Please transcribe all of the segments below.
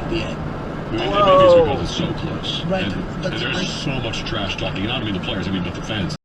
Yeah. I think it's because it's so close. Right, And there's so much trash talking. You know what I mean? The players, I mean, but the fans.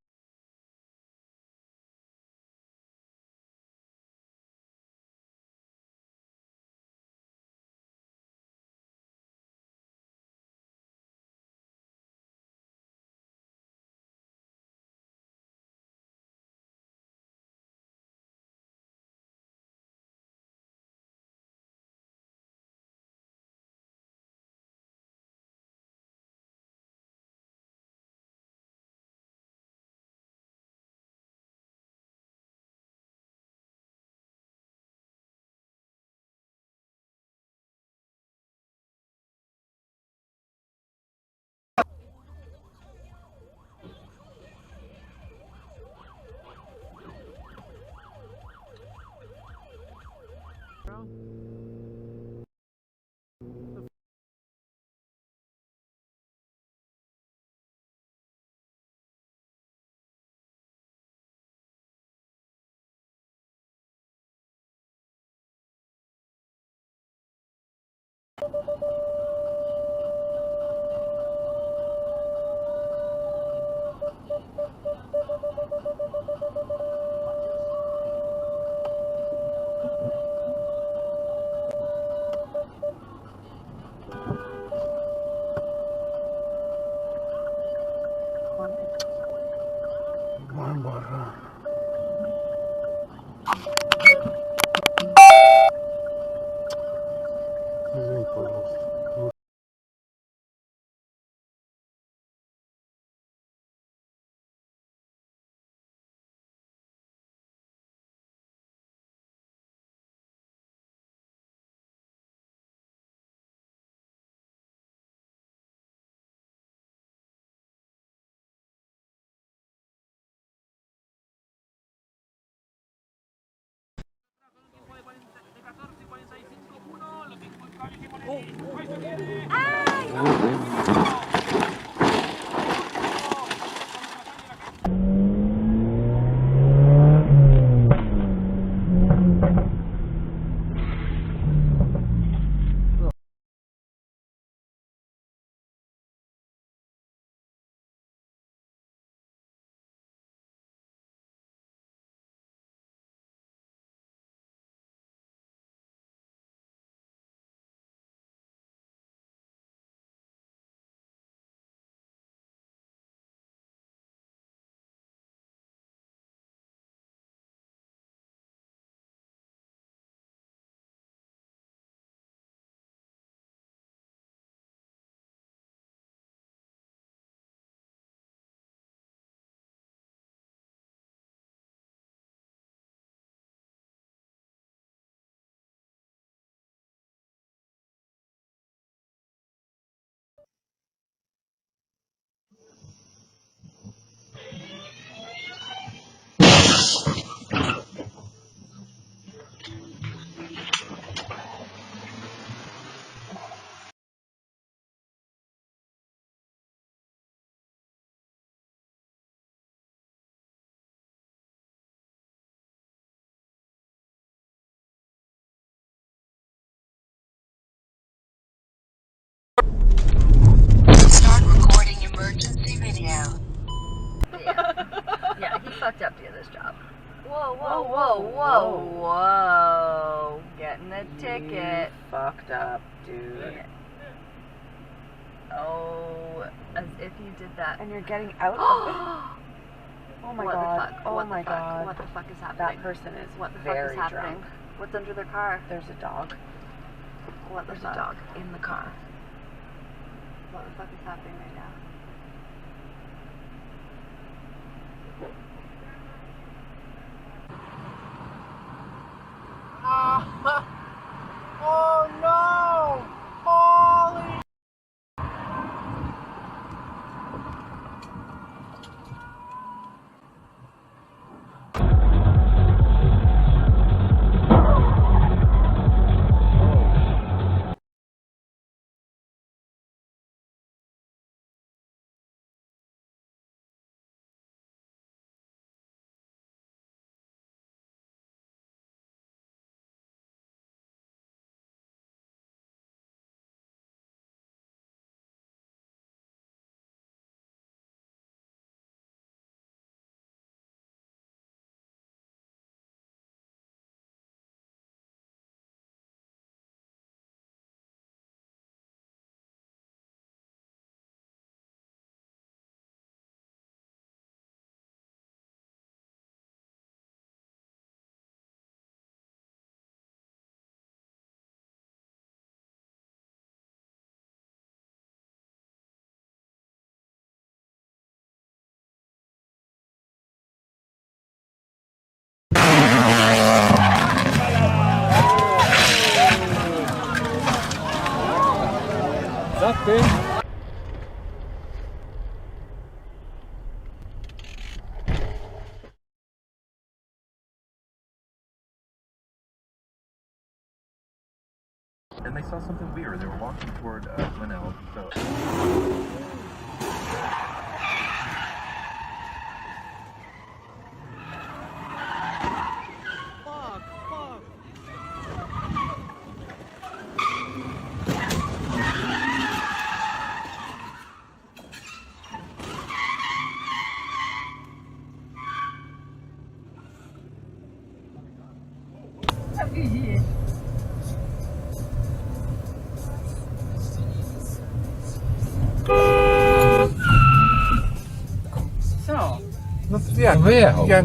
Start recording emergency video. Yeah, he fucked up to get this job. Whoa, whoa, whoa, whoa, whoa. Getting a ticket. Fucked up, dude. Yeah. Oh, as if you did that. And you're getting out of it. Oh my What god. the fuck? Oh What my the fuck? god. What the fuck is happening? That person is What the fuck very is happening? drunk. What's under their car? There's a dog. What the There's fuck? a dog in the car. What the fuck is happening right now? Oh no! Holy Za tym. And they saw something weird. They were walking toward Glenelg. So. Co? No jak? Wyjechał. Ja...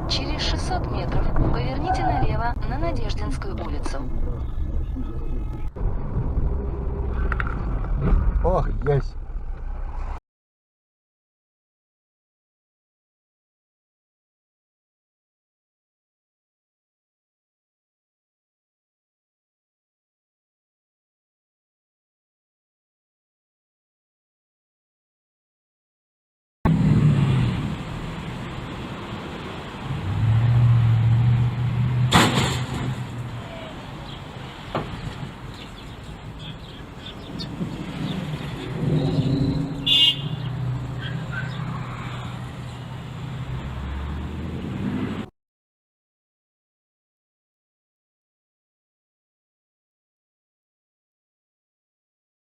Через 600 метров поверните налево на Надеждинскую улицу. О, есть.